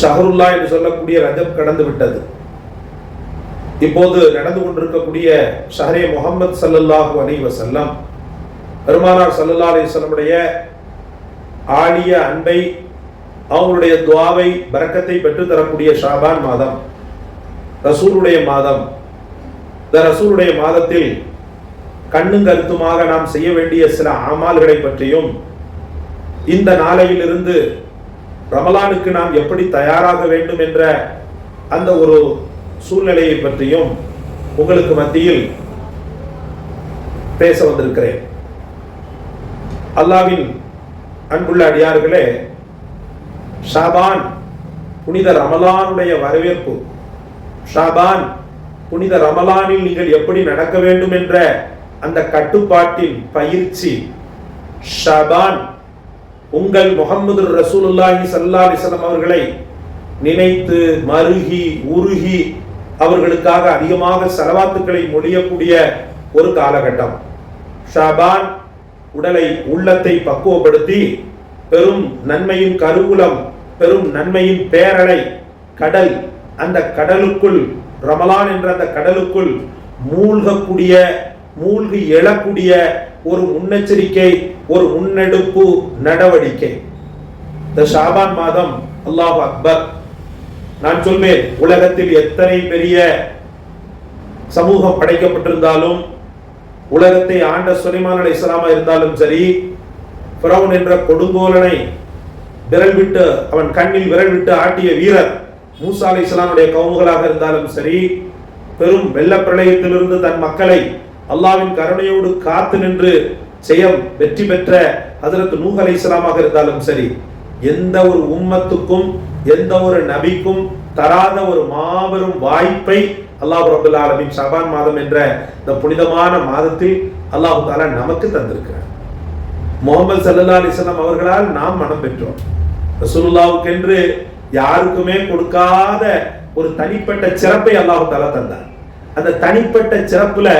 ஷஹருல்லா என்று சொல்லக்கூடிய ரஜப் கடந்து விட்டது. இப்போது நடந்து கொண்டிருக்கக்கூடிய ஷஹரே முஹம்மது ஸல்லல்லாஹு அலைஹி வஸல்லம் பெருமானார் ஸல்லல்லாஹு அலைஹி வஸல்லமுடைய ஆழிய அன்பை, அவங்களுடைய துஆவை, பரக்கத்தை பெற்று தரக்கூடிய ஷாபான் மாதம், ரசூலுடைய மாதம். இந்த ரசூலுடைய மாதத்தில் கண்ணும் கருத்துமாக நாம் செய்ய வேண்டிய சில அமால்களை பற்றியும், இந்த நாளையிலிருந்து ரமலானுக்கு நாம் எப்படி தயாராக வேண்டும் என்ற அந்த ஒரு சூழ்நிலையை பற்றியும் உங்களுக்கு மத்தியில் பேச வந்திருக்கிறேன். அல்லாஹ்வின் அன்புள்ள அடியார்களே, ஷாபான் புனித ரமலானுடைய வரவேற்பு, ஷாபான் புனித ரமலானில் நீங்கள் எப்படி நடக்க வேண்டும் என்ற அந்த கட்டுப்பாட்டின் பயிற்சி, ஷாபான் உங்கள் முஹம்மது ரசூலுல்லாஹி ஸல்லல்லாஹு அலைஹி வஸல்லம் அவர்களை நினைத்து மருகி உருகி அவர்களுக்காக அதிகமாக ஸலவாத்துக்களை மொழியக்கூடிய ஒரு காலகட்டம். ஷாபான் உடலை, உள்ளத்தை பக்குவப்படுத்தி பெரும் நன்மையின் கருவூலம், பெரும் நன்மையின் பேரலை கடல், அந்த கடலுக்குள், ரமலான் என்ற அந்த கடலுக்குள் மூழ்கக்கூடிய, மூழ்கி எழக்கூடிய ஒரு முன்னெச்சரிக்கை, ஒரு முன்னெடுப்பு நடவடிக்கை. இந்த ஷாபான் மாதம், அல்லாஹ் அக்பர், நான் சொல்வேன், உலகத்தில் எத்தனை பெரிய சமூகம் படைக்கப்பட்டிருந்தாலும், உலகத்தை ஆண்ட சுலைமான் அலைஹிஸ்ஸலாம் இருந்தாலும் சரி, ஃபிரௌன் என்ற கொடுங்கோலனை விரல் விட்டு, அவன் கண்ணில் விரல் விட்டு ஆட்டிய வீரர் மூசா அலைஹிஸ்ஸலாமுடைய கவுமுகளாக இருந்தாலும் சரி, பெரும் வெள்ள பிரளயத்திலிருந்து தன் மக்களை அல்லாஹ்வின் கருணையோடு காத்து நின்று செயல் வெற்றி பெற்ற ஹஜ்ரத் நூஹ் அலைஹிஸ்ஸலாமாக இருந்தாலும் சரி, எந்த ஒரு உம்மத்துக்கும் எந்த ஒரு நபிக்கும் தராத ஒரு மாபெரும் வாய்ப்பை அல்லாஹ் ரப்பல் ஆலமீன் ஷாபான் மாதம் என்ற இந்த புனிதமான மாதத்தில் அல்லாஹ் தஆலா நமக்கு தந்திருக்கிறார். முஹம்மது ஸல்லல்லாஹு அலைஹி வஸல்லம் அவர்களால் நாம் மனம் பெற்றோம். ரசூலுல்லாஹ்வுக்கு என்று யாருக்குமே கொடுக்காத ஒரு தனிப்பட்ட சிறப்பை அல்லாஹ் தஆலா தந்தார். அந்த தனிப்பட்ட சிறப்புல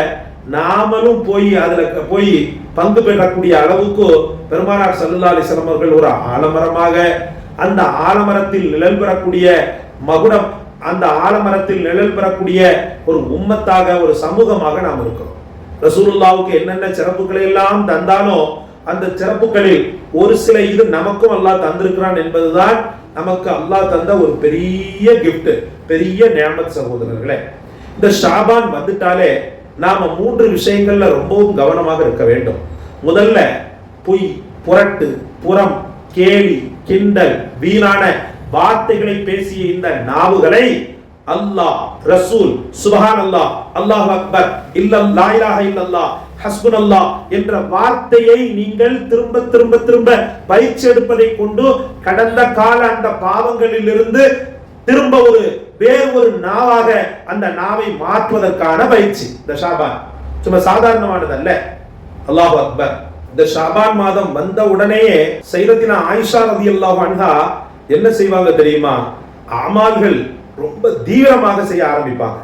நாமளும் போய் அதுல போய் பங்கு பெறக்கூடிய அளவுக்கு பெருமானார் ஸல்லல்லாஹு அலைஹி வஸல்லம் அவர்கள் ஒரு ஆலமரமாக, அந்த ஆலமரத்தில் நிழல் பெறக்கூடிய மகுடம், அந்த ஆலமரத்தில் நிழல் பெறக்கூடிய ஒரு உம்மத்தாக, ஒரு சமூகமாக நாம் இருக்கிறோம். ரசூலுல்லாஹ்வுக்கு என்னென்ன சிறப்புகளை எல்லாம் தந்தானோ அந்த சிறப்புகளில் ஒரு சில இது நமக்கும் அல்லாஹ் தந்திருக்கிறான் என்பதுதான் நமக்கு அல்லாஹ் தந்த ஒரு பெரிய கிஃப்ட், பெரிய நியாமத் சகோதரர்களே. இந்த ஷாபான் வந்துட்டாலே நாம 3 விஷயங்கள்ல ரொம்பவும் கவனமாக இருக்க வேண்டும். முதல்ல, பொய், புரட்டு, புறம், கேலி, கிண்டல், வீணான வார்த்தைகளை பேசிய இந்த நாவுகளை அல்லாஹ், ரசூல், சுப்ஹானல்லாஹ், அல்லாஹு அக்பர், லா இலாஹ இல்லல்லாஹ், ஹஸ்புனல்லாஹ் என்ற வார்த்தையை நீங்கள் திரும்ப திரும்ப திரும்ப பயிற்சி எடுப்பதை கொண்டு கடந்த கால அந்த பாவங்களில் இருந்து திரும்ப வேறு ஒரு நாவாக அந்த நாவை மாற்றுவதற்கான பயிற்சி இந்த ஷாபான். சும்மா சாதாரணமானது அல்ல. அல்லாஹு அக்பர். இந்த ஷாபான் மாதம் வந்த உடனேயே சையதத்தினா ஆயிஷா ரலியல்லாஹு அன்ஹா என்ன செய்வாங்க தெரியுமா? அமல்கள் ரொம்ப தீவிரமாக செய்ய ஆரம்பிப்பாங்க.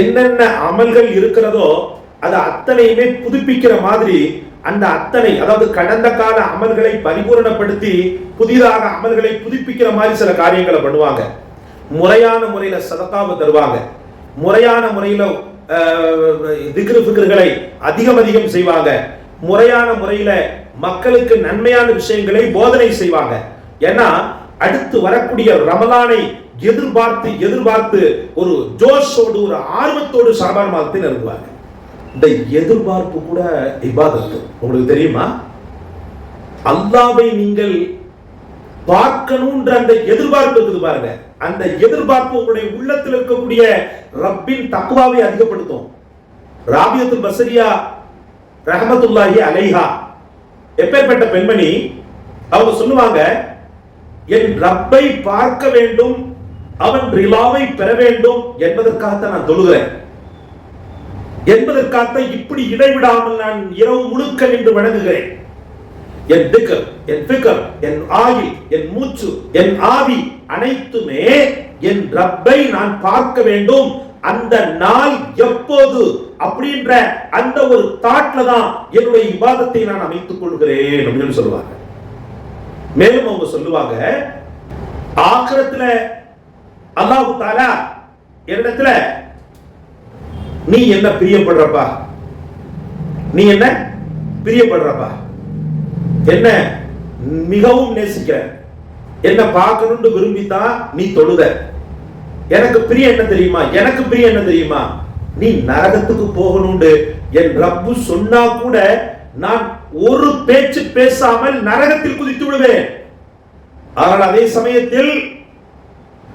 என்னென்ன அமல்கள் இருக்கிறதோ அது அத்தனையுமே புதுப்பிக்கிற மாதிரி, அந்த அத்தனை, அதாவது கடந்த கால அமல்களை பரிபூரணப்படுத்தி புதிதாக அமல்களை புதுப்பிக்கிற மாதிரி சில காரியங்களை பண்ணுவாங்க. முறையான முறையில சதகாவை தருவாங்க. முறையான முறையில திக்ரு ஃபிக்ர்களை அதிகம் செய்வாங்க. முறையான முறையில மக்களுக்கு நன்மையான விஷயங்களை போதனை செய்வாங்க. ஏன்னா அடுத்து வரக்கூடிய ரமலானை எதிர்பார்த்து ஒரு ஜோஷோடு, ஒரு ஆர்வத்தோடு ஷாபான் மாதத்தை நெருங்குவாங்க. இந்த எதிர்பார்ப்பு கூட இபாதத். உங்களுக்கு தெரியுமா? அல்லாஹ்வை நீங்கள் பார்க்கணும்ன்ற அந்த எதிர்பார்ப்பு இருக்குது பாருங்க. அந்த எதிர்பார்ப்பு உங்களுடைய உள்ளத்தில் இருக்கக்கூடிய ரப்பின் தக்வாவை அதிகப்படுத்தும். ராபியத்துல் பஸ்ரியா ரஹ்மத்துல்லாஹி அலைஹா எப்பேற்பட்ட பெண்மணி, அவங்க சொல்லுவாங்க, என் ரப்பை பார்க்க வேண்டும், அவன் ரிலாவை பெற வேண்டும் என்பதற்காக நான் தொழுகிறேன், என்பதற்காக இப்படி இடைவிடாமல் நான் இரவு முழுக்க நின்று வணங்குகிறேன். என் திக்ர், என் ஃபிக்ர், என் ஆயில், என் மூச்சு, என் ஆவி அனைத்துமே என் ரப்பை நான் பார்க்க வேண்டும். அந்த நாள் எப்போது அப்படின்ற அந்த ஒரு தாட்ல தான் என்னுடைய இபாதத்தை நான் அமைத்துக் கொள்கிறேன் அப்படின்னு சொல்லுவாங்க. மேலும் அவங்க சொல்லுவாங்க, ஆகிரத்துல அல்லாஹ் தஆலா என்னிடத்துல நீ என்ன பிரியப்படுறப்பா, நீ என்ன பிரியப்படுறப்பா, என்ன மிகவும் நேசிக்கிற, என்ன பார்க்கணும்னு விரும்பித்தான் நீ தொழுத. எனக்கு பிரிய என்ன தெரியுமா, எனக்கு பிரிய என்ன தெரியுமா, நீ நரகத்துக்கு போகணும்னு என் ரப்பு சொன்னா கூட நான் ஒரு பேச்சு பேசாமல் நரகத்தில் குதித்து விடுவேன். ஆனால் அதே சமயத்தில்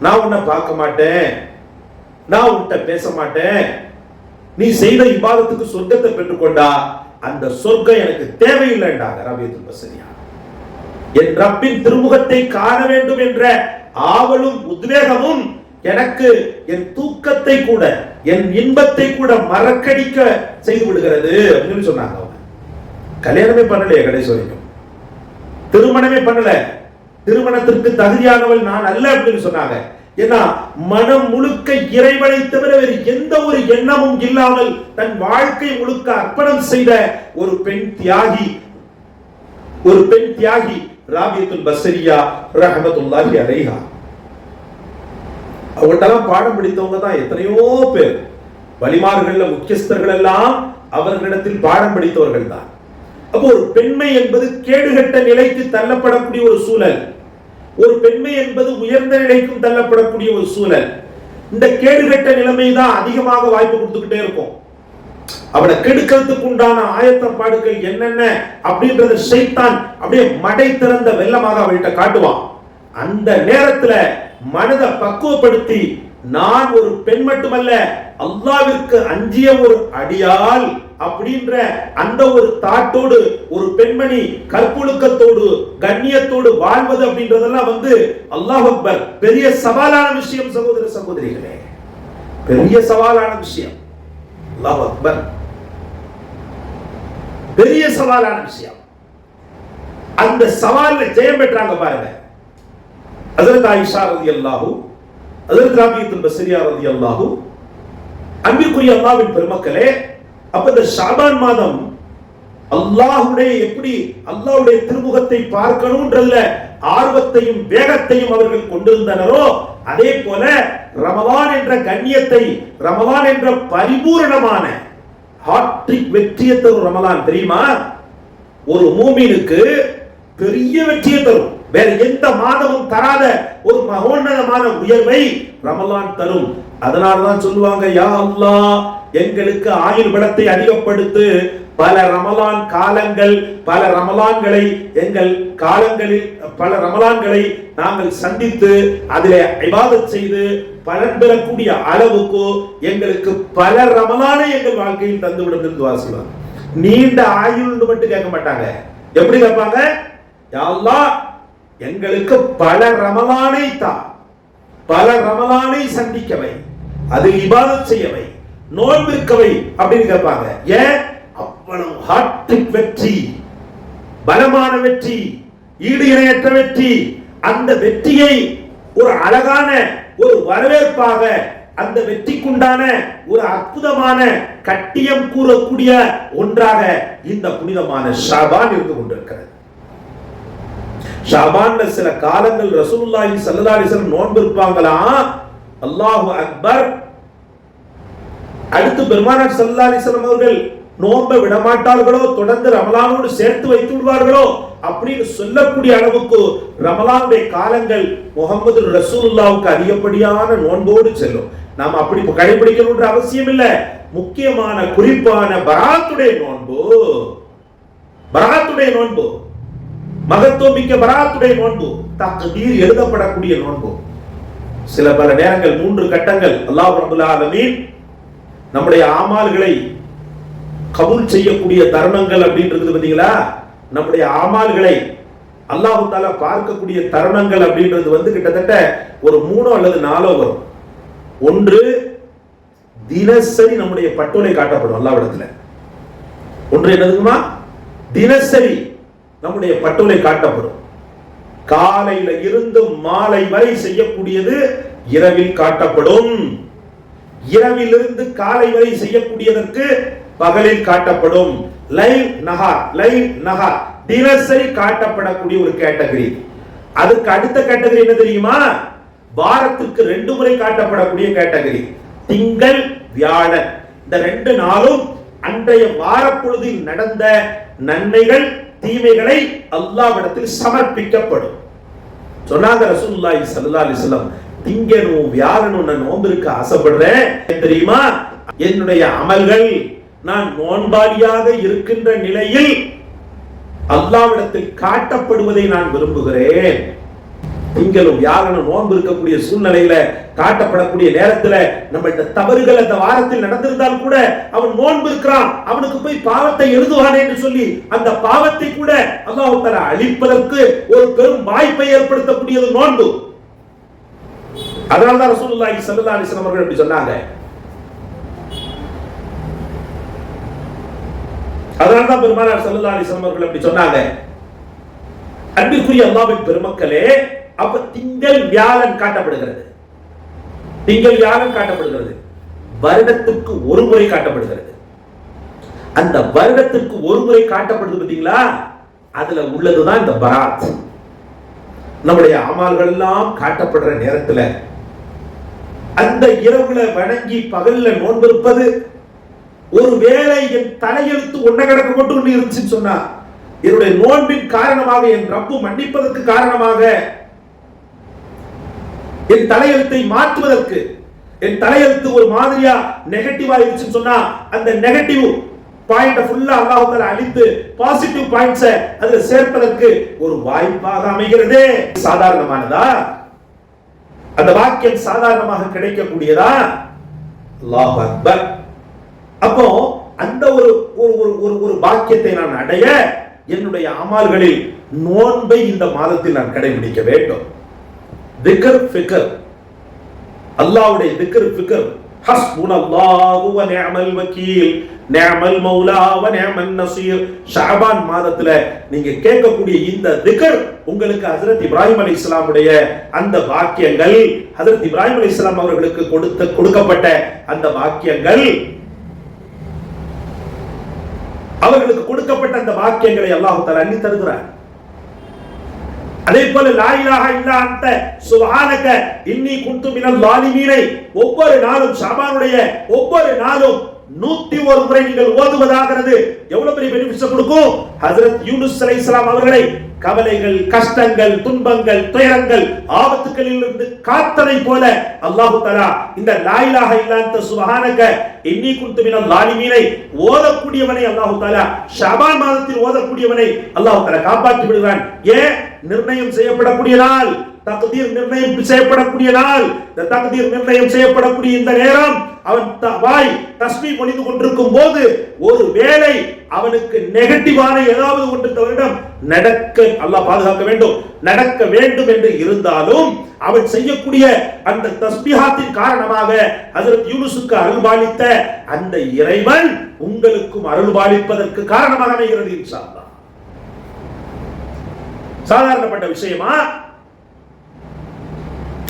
நான் உன்னை பார்க்க மாட்டேன், நான் உன்கிட்ட பேச மாட்டேன். நீ செய்த இபாதத்துக்கு சொர்க்கத்தை பெற்றுக்கொண்டா அந்த சொர்க்கம் எனக்கு தேவையில்லைன்றாங்க ரபியத்துல் பஸ்ரியா. என் ரப்பின் திருமுகத்தை காண வேண்டும் என்ற ஆவலும் உத்வேகமும் எனக்கு என் தூக்கத்தை கூட என் இன்பத்தை கூட மறக்கடிக்க செய்து விடுகிறது அப்படின்னு சொன்னாங்க. அவங்க கல்யாணமே பண்ணலையே, கடைசி வரைக்கும் திருமணமே பண்ணல, திருமணத்திற்கு தகுதியானவள் நான் அல்ல அப்படின்னு சொன்னாங்க. ஏன்னா மனம் முழுக்க இறைவனை தவிர வேறு எந்த ஒரு எண்ணமும் இல்லாமல் தன் வாழ்க்கை முழுக்க அர்ப்பணம் செய்த ஒரு பெண் தியாகி, ஒரு பெண் தியாகி ராபியத்துல் பஸ்ரியா ரஹ்மத்துல்லாஹி அலைஹா. அவங்கள்ட்டெல்லாம் பாடம் பிடித்தவங்க தான் எத்தனையோ பேர். வலிமார்கள்ல முக்கியஸ்தர்கள் எல்லாம் அவர்களிடத்தில் பாடம் படித்தவர்கள் தான். அப்போ ஒரு பெண்மை என்பது கேடுகட்ட நிலைக்கு தள்ளப்படக்கூடிய ஒரு சூழல், ஒரு பெண்மை என்பது உயர்ந்த நிலைக்கும் தள்ளப்படக்கூடிய ஒரு சூழல். இந்த கேடுகட்ட நிலைமை தான் அதிகமாக வாய்ப்பு கொடுத்துக்கிட்டே இருக்கும். அவனை கெடுக்கிறதுக்கு உண்டான ஆயத்தப்பாடுகள் என்னென்ன அப்படின்றத ஷைத்தான் அப்படியே மடை திறந்த வெள்ளமாக அவள்கிட்ட காட்டுவான். அந்த நேரத்துல மனதை பக்குவப்படுத்தி நான் ஒரு பெண் மட்டுமல்ல அல்லாஹ்விற்கு அஞ்சிய ஒரு அடியாள் அப்படின்ற அந்த ஒரு தாட்டோடு ஒரு பெண்மணி கற்பொழுக்கத்தோடு கண்ணியத்தோடு வாழ்வது அப்படின்றதெல்லாம் அல்லாஹ் அக்பர் பெரிய சவாலான விஷயம் சகோதர சகோதரிகளே, பெரிய சவாலான விஷயம். அல்லாஹ் அக்பர் பெரிய சவாலான விஷயம். அந்த சவால்ல ஜெயம் பெற்றாங்க பாருங்க. ஹஜ்ரத் ஆயிஷா ரலியல்லாஹு, ஹஜ்ரத் ராபியத்துல் பஸ்ரியா ரலியல்லாஹு. அன்பிற்குரிய அல்லாஹ்வின் பெருமக்களே, அப்ப இந்த ஷாபான் மாதம் அல்லாஹ்வுடைய எப்படி அல்லாஹ்வுடைய திருமுகத்தை பார்க்கணும்ன்றதுல ஆர்வத்தையும் வேகத்தையும் அவர்கள் கொண்டிருந்தனரோ அதே போல ரமலான் என்ற கண்ணியத்தை, ரமலான் என்ற பரிபூரணமான ஹாட்ரிக் வெற்றியை தரும் ரமலான் தெரியுமா? ஒரு மூமினுக்கு பெரிய வெற்றியை தரும். வேற எந்த மாதமும் தராத ஒரு மகோன்னதமான உயர்வை ரமலான் தரும். அதனாலதான் சொல்லுவாங்க, யா அல்லாஹ் எங்களுக்கு ஆயுள் பலத்தை அதிகப்படுத்து. பல ரமலான் காலங்கள், பல ரமலான்களை எங்கள் காலங்களில் பல ரமலான்களை நாங்கள் சந்தித்து அதிலே இபாதத் செய்து பலன் பெறக்கூடிய அளவுக்கு எங்களுக்கு பல ரமலானை எங்கள் வாழ்க்கையில் தந்துவிடும் என்று துஆ செய்வாங்க. நீண்ட ஆயுள் மட்டும் கேட்க மாட்டாங்க. எப்படி கேட்பாங்க? யா அல்லாஹ் எங்களுக்கு பல ரமலானை தா, பல ரமலானை சந்திக்கவை, அது இபாதத் செய்யவை, நோன்பிருக்கவை அப்படின்னு கேட்பாங்க. ஏன்? அவ்வளவு ஹாட்ரிக் வெற்றி, பலமான வெற்றி, ஈடு இணையற்ற வெற்றி. அந்த வெற்றியை ஒரு அழகான ஒரு வரவேற்பாக, அந்த வெற்றிக்குண்டான ஒரு அற்புதமான கட்டியம் கூறக்கூடிய ஒன்றாக இந்த புனிதமான ஷாபான் இருந்து கொண்டிருக்கிறது. ஷாபான்ல சில காலங்கள் ரசூலுல்லாஹி ஸல்லல்லாஹு அலைஹி வஸல்லம் நோன்பு இருப்பாங்களாம். அல்லாஹு அக்பர். அடுத்து பெருமானார் ஸல்லல்லாஹு அலைஹி வஸல்லம் அவர்கள் நோன்பை விடமாட்டார்களோ, தொடர்ந்து ரமலானோடு சேர்த்து வைத்து விடுவார்களோ அப்படின்னு சொல்லக்கூடிய அளவுக்கு ரமலானுடைய காலங்கள் முகமது ரசூலுல்லாஹ்வுக்கு அதிகப்படியான நோன்போடு செல்லும். நாம் அப்படி கடைபிடிக்கணும்ன்ற அவசியம் இல்லை. முக்கியமான குறிப்பான பராத்துடைய நோன்பு, பராத்துடைய நோன்பு, மகத்துவமிக்க பராத்துடைய நோன்பு, தக்தீர் எழுதப்படக்கூடிய நோன்பு. சில பல நேரங்கள் 3 கட்டங்கள் அல்லாஹ் ரப்பல் ஆலமீன் நம்முடைய ஆமால்களை கபூல் செய்யக்கூடிய தருணங்கள் அப்படின்றது பாத்தீங்களா? நம்முடைய ஆமால்களை அல்லாஹ் தஆலா பார்க்கக்கூடிய தருணங்கள் அப்படின்றது கிட்டத்தட்ட ஒரு 3 அல்லது 4 வரும். ஒன்று, தினசரி நம்முடைய பட்டோலை காட்டப்படும் அல்லாஹ்விடத்துல. ஒன்று என்னதுமா? தினசரி நம்முடைய பட்டோலை காட்டப்படும். காலையில இருந்து மாலை வரை செய்யக்கூடியது இரவில் காட்டப்படும். இரவிலிருந்து காலை வரை செய்யக்கூடியதற்கு பகலில் காட்டப்படும். லைல் நஹார், லைல் நஹார், தினசரி காட்டப்படக்கூடிய ஒரு கேட்டகரி. அதுக்கு அடுத்த கேட்டகரி என்ன தெரியுமா? வாரத்துக்கு 2 முறை காட்டப்படக்கூடிய கேட்டகரி திங்கள் வியாழன். இந்த 2 நாளும் அன்றைய வாரப்பொழுதில் நடந்த நன்மைகள் தீமைகளை அல்லாஹ்விடத்தில் சமர்ப்பிக்கப்படும். சொன்னாங்க ரசூலுல்லாஹி ஸல்லல்லாஹு அலைஹி வஸல்லம், திங்களும் வியாழனும் நான் நோம்பிருக்க ஆசைப்படுறேன் தெரியுமா? என்னுடைய அமல்கள் நான் நோன்பாளியாக இருக்கின்ற நிலையில் அல்லாஹ்விடத்தில் காட்டப்படுவதை நான் விரும்புகிறேன். திங்களும் வியாழனும் நோன்பு இருக்கக்கூடிய சூழ்நிலையில காட்டப்படக்கூடிய நேரத்துல நம்மள்ட்ட தவறுகள் அந்த வாரத்தில் நடந்திருந்தால் கூட அவன் நோன்பு இருக்கிறான், அவனுக்கு போய் பாவத்தை எழுதுவானே என்று சொல்லி அந்த பாவத்தை கூட அல்லாஹ் தஆலா அழிப்பதற்கு ஒரு பெரும் வாய்ப்பை ஏற்படுத்தக்கூடியது நோன்பு. அதனால்தான் ரசூலுல்லாஹி ஸல்லல்லாஹு அலைஹி வஸல்லம் அவர்கள் இப்படி சொன்னாங்க. அதனால்தான் பெருமானார் ஸல்லல்லாஹு அலைஹி வஸல்லம் அவர்கள் அப்படி சொன்னாங்க. அன்பிற்குரிய அல்லாஹ்வின் பெருமக்களே, அப்ப திங்கள் வியாழன் காட்டப்படுகிறது. திங்கள் வியாழன் காட்டப்படுகிறது, வருடத்துக்கு ஒரு முறை காட்டப்படுகிறது. அந்த வருடத்திற்கு ஒரு முறை காட்டப்படுது பார்த்தீங்களா, அதுல உள்ளதுதான் இந்த பராத். நம்முடைய அமல்கள் எல்லாம் காட்டப்படுற நேரத்துல அந்த இரவுல வணங்கி பகல்ல நோன்பு இருப்பது, ஒருவேளை என் தலையெழுத்து ஒன்ன கிடக்க கொண்டு இருந்துச்சுன்னு சொன்னா, என்னுடைய நோன்பின் காரணமாக என் ரப்பு மன்னிப்பதற்கு காரணமாக என் தலையெழுத்தை மாற்றுவதற்கு, என் தலையெழுத்து ஒரு மாதிரியா நெகட்டிவா இருந்துச்சுன்னு சொன்னா அந்த நெகட்டிவ் பாயிண்ட் ஃபுல்லா அல்லாஹ் தஆலா அழித்து பாசிட்டிவ் பாயிண்ட்ஸ் அதுல சேர்ப்பதற்கு ஒரு வாய்ப்பாக அமைகிறது. சாதாரணமானதா? அந்த வாக்கியம் சாதாரணமாக கிடைக்கக்கூடியதா? அல்லாஹ் அக்பர். அப்போ அந்த ஒரு ஒரு வாக்கியத்தை நான் அடைய என்னுடைய அமல்களில் நோன்பை இந்த மாதத்தில் நான் கடைபிடிக்க வேண்டும். திக்ர் ஃபிக்ர், அல்லாஹ்வுடைய திக்ர் ஃபிக்ர், ஹஸ்புனல்லாஹு வ நிஅமல் வக்கீல், நிஅமல் மௌலா வ நிஅமன் நஸீர். ஷஅபான் மாதத்துல நீங்க கேட்கக்கூடிய இந்த திக்ர் உங்களுக்கு ஹஜ்ரத் இப்ராஹிம் அலைஹிஸ்ஸலாமுடைய அந்த வாக்கியங்கள், ஹஜ்ரத் இப்ராஹிம் அலைஹிஸ்ஸலாம் அவர்களுக்கு கொடுக்கப்பட்ட அந்த வாக்கியங்கள், அவர்களுக்கு கொடுக்கப்பட்ட அந்த வாக்கியங்களை அல்லாஹ் தஆலா அள்ளி தருகிறார். அதே போல லா இலாஹா இல்லா அன்த சுப்ஹானக இன்னி குன்து மினல் ஸாலிமீனை ஒவ்வொரு நாளும் ஷாபானுடைய ஒவ்வொரு நாளும் 101 முறை நீங்கள் ஓதுவதாகிறது எவ்வளவு பெரிய பெனிஃபிட்ஸ் கொடுக்கும். ஹஜ்ரத் யூனுஸ் அலைஹிஸ்ஸலாம் அவர்களை கவலைகள், கஷ்டங்கள், துன்பங்கள், துயரங்கள், ஆபத்துகளில் இருந்து காத்ததை போல அல்லாஹ் தஆலா இந்த லா இலாஹா இல்லா அன்த சுப்ஹானக இன்னி குன்து மினல் ஸாலிமீனை ஓதக்கூடியவனை அல்லாஹ் தஆலா ஷாபான் மாதத்தில் ஓதக்கூடியவனை அல்லாஹ் தஆலா காப்பாற்றி விடுவான். ஏன்? நிர்ணயம் செய்யப்படக்கூடிய நாள், தக்தீர் நிர்ணயம் செய்யப்படக்கூடிய நாள். இந்த தக்தீர் நிர்ணயம் செய்யப்படக்கூடிய இந்த நேரம் அவன் வாய் தஸ்பீஹ் மொழிந்து கொண்டிருக்கும் போது ஒரு வேளை அவனுக்கு நெகட்டிவான ஏதாவது ஒன்று தவறிடம் நடக்க, அல்லாஹ் பாதுகாக்க வேண்டும், நடக்க வேண்டும் என்று இருந்தாலும் அவன் செய்யக்கூடிய அந்த தஸ்பீஹாத்தின் காரணமாக ஹஜ்ரத் யூனுஸுக்கு அருள்பாலித்த அந்த இறைவன் உங்களுக்கும் அருள்பாலிப்பதற்கு காரணமாக அமைகிறது இன்ஷா அல்லாஹ். சாதாரணப்பட்ட விஷயமா?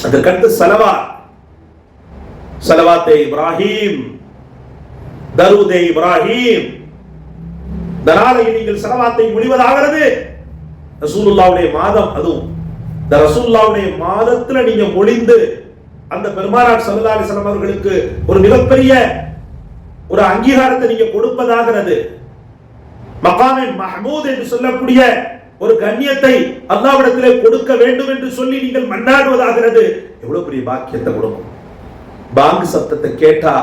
அதற்கடுத்து ஸலவாத், ஸலவாத்தே இப்ராஹிம், தரூதே இப்ராஹிம். தனாலையில் நீங்கள் ஸலவாத்தை மொழிவதாகிறது ரசூலுல்லாஹ்வுடைய மாதம். அதுவும் இந்த ரசூலுல்லாஹ்வுடைய மாதத்துல நீங்க மொழிந்து அந்த பெருமானார் ஸல்லல்லாஹு அலைஹி வஸல்லம் அவர்களுக்கு ஒரு மிகப்பெரிய ஒரு அங்கீகாரத்தை நீங்க கொடுப்பதாகிறது. மகாமே மஹ்மூத் என்று சொல்லக்கூடிய ஒரு கண்ணியத்தை அல்லாஹ்விடத்திலே கொடுக்க வேண்டும் என்று சொல்லி நீங்கள் மன்றாடுவதாகிறது எவ்வளவு பெரிய பாக்கியத்தை கொடுக்கும். பாங்கு சத்தத்தை கேட்டா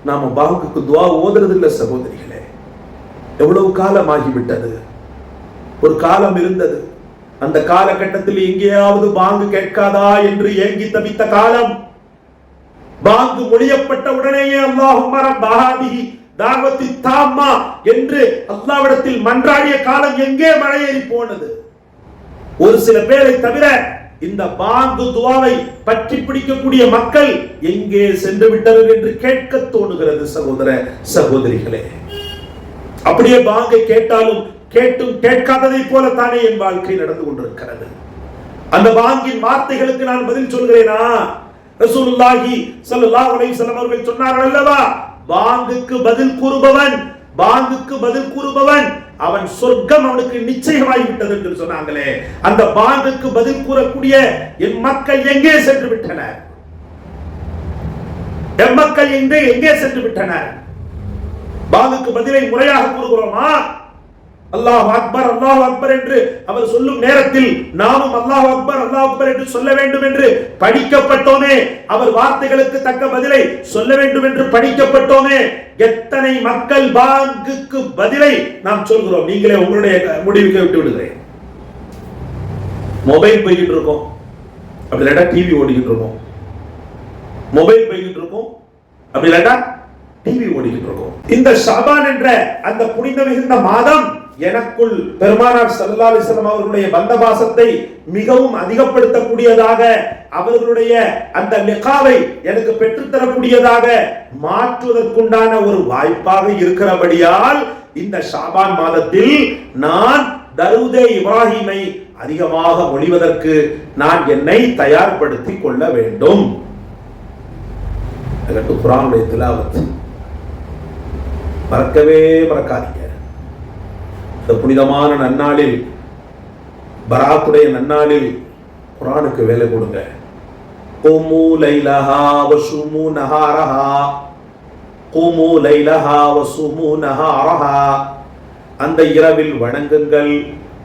நாம பாங்குக்கு துஆ ஓதுறது இல்ல சகோதரிகளே. எவ்வளவு காலம் ஆகிவிட்டது. ஒரு காலம் இருந்தது, அந்த காலகட்டத்தில் எங்கேயாவது பாங்கு கேட்காதா என்று ஏங்கி தவித்த காலம். பாங்கு மொழியப்பட்ட உடனேயே அல்லாஹும்ம ரப்ப ஹாதிஹி தாவத்தி தாம்மா என்று அல்லாஹ்விடத்தில் மன்றாடிய காலம் எங்கே மலையேறி போனது? ஒரு சில பேரை தவிர இந்த பாங்கு துஆவை பற்றி பிடிக்கக்கூடிய மக்கள் எங்கே சென்று விட்டனர் என்று கேட்க தோணுகிறது சகோதர சகோதரிகளே. அப்படியே பாங்கை கேட்டாலும் கேட்டும் கேட்காததை போல தானே என் வாழ்க்கை நடந்து கொண்டிருக்கிறது. அந்த பாங்கின் வார்த்தைகளுக்கு நான் பதில் சொல்கிறேனா? ரசூலுல்லாஹி ஸல்லல்லாஹு அலைஹி வஸல்லம் அவர்கள் சொன்னார்கள் அல்லவா, பாங்குக்கு பதில் கூறுபவன், பாங்குக்கு பதில் கூறுபவன் அவன் சொர்க்கம் அவனுக்கு நிச்சயமாகிவிட்டது என்று சொன்னாங்களே, அந்த பாங்குக்கு பதில் கூறக்கூடிய என் மக்கள் எங்கே சென்று விட்டனர்? என் மக்கள் எங்கே சென்று விட்டனர்? பாங்குக்கு பதிலை முறையாக கூறுகிறோமா? அல்லாஹ் அக்பர் அல்லாஹ் அக்பர் என்று அவர் சொல்லும் நேரத்தில் நாமும் அல்லாஹ் அக்பர் அல்லாஹ் அக்பர் என்று சொல்ல வேண்டும் என்று படிக்கப்பட்டோமே. அவர் வார்த்தைகளுக்கு தக்க பதிலை சொல்ல வேண்டும் என்று படிக்கப்பட்டோமே. எத்தனை மக்கள் பாங்குக்கு பதிலை நாம் சொல்கிறோம்? நீங்களே உங்களுடைய முடிவுக்கு விட்டு விடுகிறேன். மொபைல் போய்கிட்டு இருக்கோம், அப்படி இல்லாட்டா டிவி ஓடிக்கிட்டு இருக்கோம். மொபைல் போய்கிட்டு இருக்கோம், அப்படி இல்லாட்டா டிவி ஓடிக்கிட்டு இருக்கோம். இந்த ஷாபான் என்ற அந்த புனித மிகுந்த மாதம் எனக்குள் பெருமானார் ஸல்லல்லாஹு அலைஹி வஸல்லம் அவர்களுடைய பந்தபாசத்தை மிகவும் அதிகப்படுத்தக்கூடியதாக, அவர்களுடைய அந்த லிகாவை எனக்கு பெற்றுத்தரக்கூடியதாக மாற்றுவதற்குண்டான ஒரு வாய்ப்பாக இருக்கிறபடியால் இந்த ஷாபான் மாதத்தில் நான் தரூதே இப்ராஹிமை அதிகமாக மொழிவதற்கு நான் என்னை தயார்படுத்திக் கொள்ள வேண்டும். குர்ஆனுடைய திலாவத் மறக்கவே மறக்காதீங்க. இந்த புனிதமான நன்னாளில், பராத்துடைய நன்னாளில் குர்ஆனுக்கு வேலை கொடுங்க. குமு லைலஹா வசுமு நஹாரஹா, குமு லைலஹா வசுமு நஹாரஹா. அந்த இரவில் வணங்குங்கள்,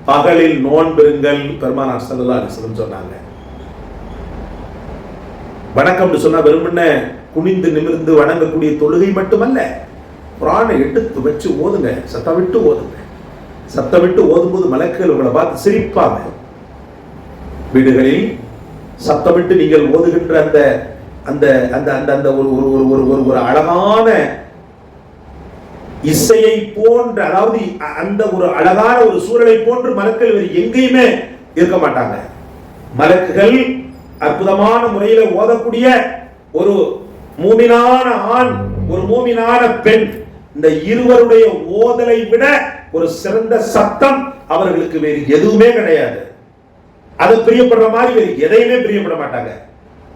பகலில் நோன்பிருங்கள். பெருமானார் ஸல்லல்லாஹு அலைஹி வஸல்லம் சொன்னாங்க. வணக்கம்னு சொன்னா வெறுமனே குனிந்து நிமிர்ந்து வணங்கக்கூடிய தொழுகை மட்டுமல்ல, குர்ஆனை எடுத்து வச்சு ஓதுங்க, சத்தம் விட்டு ஓதுங்க. சத்தம் விட்டு ஓதும்போது மலக்குகள் உங்களை பார்த்து சிரிப்பாங்க. வீடுகளில் சத்தமிட்டு நீங்கள் ஓதுகின்ற அந்த அந்த அந்த அந்த அந்த ஒரு ஒரு ஒரு ஒரு அழகான இசையை போன்ற, அதாவது அந்த ஒரு அழகான ஒரு சூழலை போன்று மலக்குகள் வேறு எங்கேயுமே இருக்க மாட்டாங்க. மலக்குகள் அற்புதமான முறையில் ஓதக்கூடிய ஒரு மூமினான ஆண், ஒரு மூமினான பெண், இந்த இருவருடைய ஓதலை விட ஒரு சிறந்த சத்தம் அவர்களுக்கு வேறு எதுவுமே கிடையாது. அது பிரியப்படுற மாதிரி வேறு எதையுமே பிரியப்பட மாட்டாங்க.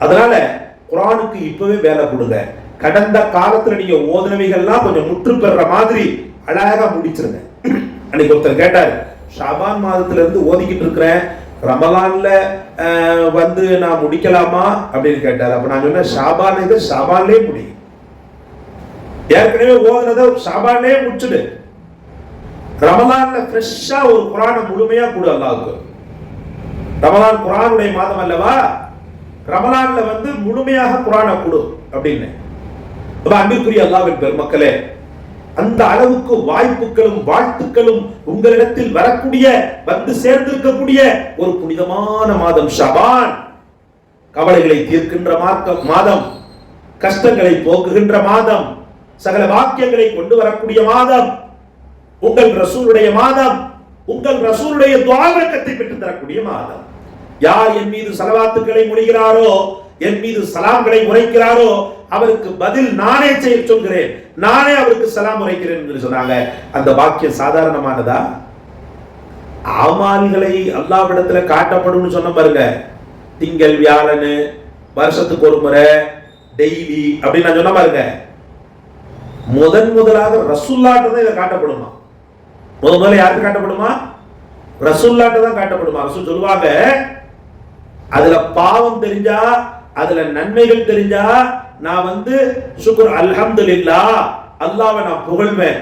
அதனால குர்ஆனுக்கு இப்பவே வேலை கொடுங்க. கடந்த காலத்துல நீங்க ஓதனவைகள்லாம் கொஞ்சம் முற்று பெற மாதிரி அழகா முடிச்சிருங்க. அன்னைக்கு ஒருத்தர் கேட்டார், ஷாபான் மாதத்துல இருந்து ஓதிக்கிட்டு இருக்கிறேன், ரமலான்ல வந்து நான் முடிக்கலாமா அப்படின்னு கேட்டார். அப்ப நான் சொன்னேன், ஷாபான்லயே முடி. ஏற்கனவே ஓதுனதை ஷாபான்லயே முடிச்சுடு. ரமலான்ல ஃப்ரெஷ்ஷா ஒரு குர்ஆனை முழுமையா கொடு அல்லாஹ்வுக்கு. ரமலான் குர்ஆனுடைய மாதம் அல்லவா, ரமலான்ல வந்து முழுமையாக குர்ஆனை கொடு அப்படின்னு. அன்பிற்குரிய அல்லாஹ்வின் பெருமக்களே, அந்த அளவுக்கு வாய்ப்புகளும் வாழ்த்துக்களும் உங்களிடத்தில் வரக்கூடிய, வந்து சேர்ந்திருக்கக்கூடிய ஒரு புனிதமான மாதம் ஷாபான். கவலைகளை தீர்க்கின்ற மாதம், கஷ்டங்களை போக்குகின்ற மாதம், சகல வாக்கியங்களை கொண்டு வரக்கூடிய மாதம், உங்கள் ரசூலுடைய மாதம், உங்கள் ரசூலுடைய துஆவரக்கத்தை பெற்று தரக்கூடிய மாதம். யார் என் மீது ஸலவாத்துக்களை மொழிகிறாரோ, என் மீது சலாம்களை உரைக்கிறாரோ, அவருக்கு பதில் நானே செய்ய சொல்கிறேன், நானே அவருக்கு சலாம் உரைக்கிறேன் என்று சொன்னாங்க. அந்த வாக்கியம் சாதாரணமானதா? அமால்களை அல்லாஹ்விடத்துல காட்டப்படும் சொன்ன பாருங்க. திங்கள் வியாழன், வருஷத்துக்கு ஒரு முறை, டெய்லி அப்படின்னு நான் சொன்ன பாருங்க. முதலாக ரசூலுல்லாஹ்ட்ட தான் இதை காட்டப்படுமா? முதல்ல யாருக்கு காட்டப்படுமா? ரசூலுல்லாஹ்ட்ட தான் காட்டப்படுமா? ரசூல் சொல்லுவாங்க, அதுல பாவம் தெரிஞ்சா, அதுல நன்மைகள் தெரிஞ்சா நான் வந்து சுக்ர் அல்ஹம்துலில்லாஹ், அல்லாஹ்வை நான் புகழ்வேன்.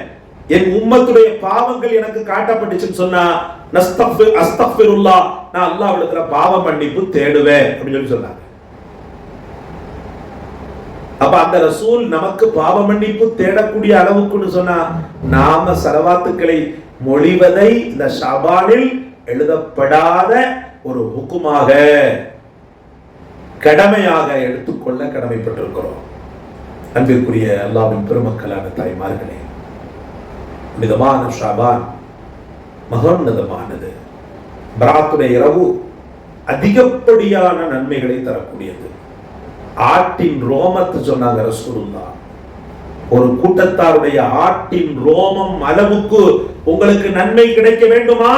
என் உம்மத்துடைய பாவங்கள் எனக்கு காட்டப்பட்டுச்சுன்னு சொன்னா அஸ்தக்ஃபிருல்லாஹ், நான் அல்லாஹ்விடத்துல பாவ மன்னிப்பு தேடுவேன் அப்படின்னு சொல்லி சொன்னாங்க. அப்ப அந்த ரசூல் நமக்கு பாவ மன்னிப்பு தேடக்கூடிய அளவுக்குன்னு சொன்னா, நாம ஸலவாத்துக்களை மொழிவதை இந்த ஷாபானில் எழுதப்படாத ஒரு ஹுக்குமாக, கடமையாக எடுத்துக்கொள்ள கடமைப்பட்டிருக்கிறோம். அன்பிற்குரிய அல்லாஹ்வின் பெருமக்களான தாய்மார்களே, மிதமான ஷாபான் மகோன்னதமானது. பராத்துடைய இரவு அதிகப்படியான நன்மைகளை தரக்கூடியது. ஆட்டின் ரோமத்தை சொன்னாங்க ரசூலுல்லாஹ். ஒரு கூட்டத்தாருடைய ஆட்டின் ரோமம் அளவுக்கு உங்களுக்கு நன்மை கிடைக்க வேண்டுமா?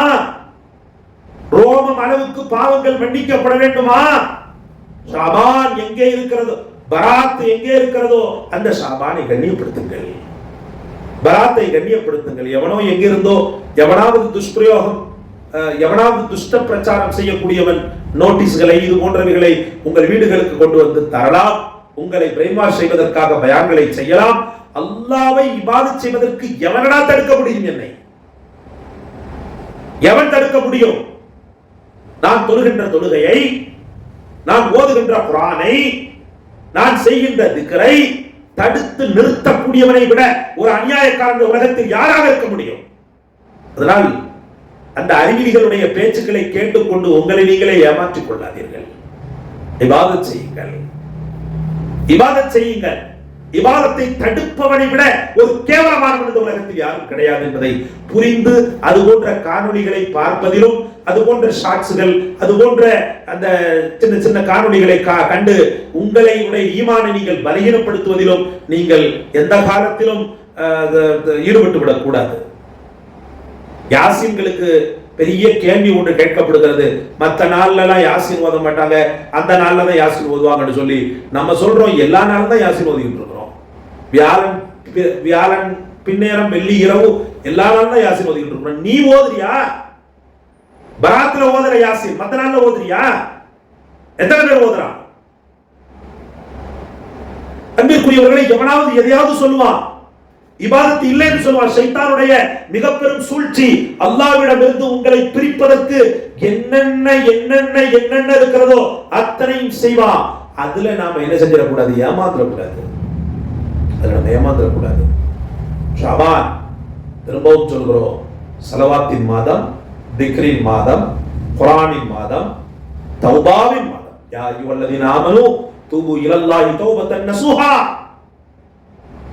ரோமம் அளவுக்கு பாவங்கள் மன்னிக்கப்பட வேண்டுமா? ஷாபான் எங்கே இருக்கிறதோ, பராத் எங்கே இருக்கிறதோ அந்த ஷாபானை கண்ணியப்படுத்துங்கள். பராத்தை கண்ணியப்படுத்துங்கள். எவனோ எங்கிருந்தோ எவனாவது துஷ்பிரயோகம், எவனாவது துஷ்ட பிரச்சாரம் செய்யக்கூடியவன் நோட்டீஸ்களை இது போன்றவைகளை உங்கள் வீடுகளுக்கு கொண்டு வந்து தரலாம். உங்களை பிரெயின் வாஷ் செய்வதற்காக பயான்களை செய்யலாம். அல்லாஹ்வை இபாதத் செய்வதற்கு எவனடா தடுக்க முடியும்? என்னை எவன் தடுக்க முடியும்? நான் தொழுகின்ற தொழுகையை, நான் ஓதுகின்ற குர்ஆனை, நான் செய்கின்ற திக்ரை தடுத்து நிறுத்தக்கூடியவனை விட ஒரு அநியாயக்காரன் உலகத்தில் யாராக இருக்க முடியும்? அதனால் அந்த அறிவிலிகளுடைய பேச்சுக்களை கேட்டுக்கொண்டு உங்களை நீங்களே ஏமாற்றிக் கொள்ளாதீர்கள். இபாதத் செய்யுங்கள், இபாதத் செய்யுங்கள். இபாதத்தை தடுப்பவனை விட ஒரு கேவலமானவன் இந்த உலகத்தில் யாரும் கிடையாது என்பதை புரிந்து அது போன்ற காணொளிகளை பார்ப்பதிலும், அது போன்ற ஷார்ட்ஸ்கள், அது போன்ற அந்த சின்ன சின்ன காணொளிகளை கண்டு உங்களை ஈமானை நீங்கள் பலகீனப்படுத்துவதிலும் நீங்கள் எந்த காலத்திலும் ஈடுபட்டு விடக்கூடாது. யாசீன்களுக்கு பெரிய கேள்வி ஒன்று கேட்கப்படுகிறது. மற்ற நாள்ல எல்லாம் யாசீன் ஓத மாட்டாங்க, அந்த நாள்ல தான் யாசீன் ஓதுவாங்கன்னு சொல்லி நம்ம சொல்றோம். எல்லா நாளும் தான் யாசீன் ஓதிக்கிட்டு இருக்கிறோம். வியாழன் பின்னேரம், வெள்ளி இரவு எல்லா நாளும் தான் யாசீன் ஓதிக்கிட்டு இருக்கிறோம். நீ ஓதுறியா? பராத்துல ஓதுற யாசீன் மற்ற நாள்ல ஓதுறியா? எத்தனை பேர் ஓதுறான்? அன்பிற்குரியவர்களை, எவனாவது எதையாவது சொல்லுவான், இபாதத் இல்லைன்னு சொல்வார். ஷைத்தானுடைய மிக பெரும் சூழ்ச்சி அல்லாஹ்விடமிருந்து உங்களை பிரிப்பதற்கு என்னென்ன என்னென்ன என்னென்ன இருக்கிறதோ அத்தனையும் செய்வான். அதுல நாம என்ன செஞ்சிடக்கூடாது? ஏமாந்துடக்கூடாது. அதுல நம்ம ஏமாந்துடக்கூடாது. ஷாபான், திரும்பவும் சொல்கிறோம், ஸலவாத்தின் மாதம், திக்ரின் மாதம், குர்ஆனின் மாதம், தௌபாவின் மாதம். யா அய்யுஹல்லதீன ஆமனூ தூபு இலல்லாஹி தௌபத்தன் நஸூஹா.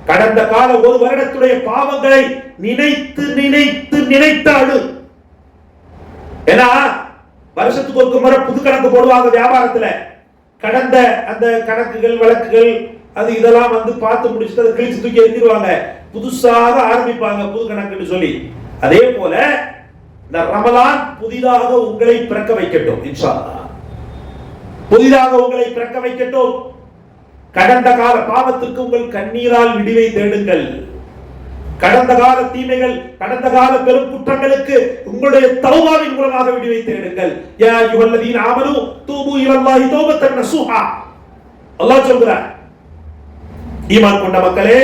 கடந்த கால ஒரு வருடத்துடைய பாவங்களை நினைத்து நினைத்து நினைத்தாடு. ஏன்னா வருஷத்துக்கு ஒரு முறை புது கணக்கு போடுவாங்க வியாபாரத்துல. கடந்த அந்த கணக்குகள் வழக்குகள் அது இதெல்லாம் வந்து பார்த்து முடிச்சுட்டு அதை கிழிச்சு தூக்கி எறிஞ்சிருவாங்க. புதுசாக ஆரம்பிப்பாங்க புது கணக்குன்னு சொல்லி. அதே போல இந்த ரமலான் புதிதாக உங்களை பிறக்க வைக்கட்டும். இன்ஷா அல்லாஹ் புதிதாக உங்களை பிறக்க வைக்கட்டும். கடந்த கால பாவத்திற்கு உங்கள் கண்ணீரால் விடிவை தேடுங்கள். கடந்த கால தீமைகள், கடந்த கால பெரும் குற்றங்களுக்கு உங்களுடைய தௌபாவின் மூலமாக விடிவை தேடுங்கள். யா அய்யுஹல்லதீன ஆமனூ தூபு இலல்லாஹி தௌபத்தன் நஸூஹா. அல்லாஹ் சொல்கிறார், ஈமான் கொண்ட மக்களே,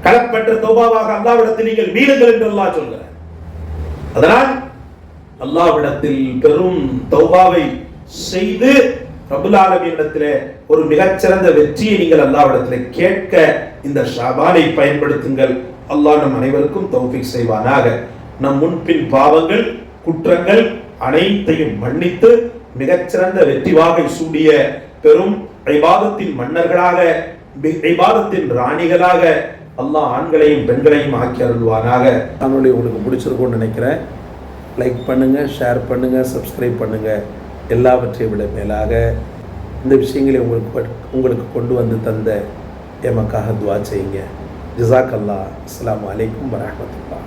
களப்பற்ற தௌபாவாக அல்லாஹ்விடத்தில் நீங்கள் மீளுங்கள் என்று அல்லாஹ் சொல்கிறார். அதனால் அல்லாஹ்விடத்தில் பெரும் தௌபாவை செய்து ரப்புல் ஆலமீனிடத்திலே ஒரு மிகச்சிறந்த வெற்றியை நீங்கள் அல்லாஹ்விடத்திலே கேட்க இந்த ஷாபானை பயன்படுத்துங்கள். அல்லாஹ் நம் அனைவருக்கும் தௌஃபீக் செய்வானாக. நம் முன்பின் பாவங்கள், குற்றங்கள் அனைத்தையும் மன்னித்து மிகச்சிறந்த வெற்றி வாகை சூடிய பெரும் இபாதத்தின் மன்னர்களாக, இபாதத்தின் ராணிகளாக அல்லாஹ் ஆண்களையும் பெண்களையும் ஆக்கி அருள்வானாக. காணொளி உங்களுக்கு பிடிச்சிருக்கும்னு நினைக்கிறேன். லைக் பண்ணுங்க, ஷேர் பண்ணுங்க, சப்ஸ்கிரைப் பண்ணுங்க. எல்லாவற்றையும் விட மேலாக இந்த விஷயங்களை உங்களுக்கு கொண்டு வந்து தந்த எமக்காக துஆ செய்யுங்க. ஜஸாக் அல்லாஹ். அஸ்ஸலாமு அலைக்கும் வரஹ்மத்துல்லாஹ்.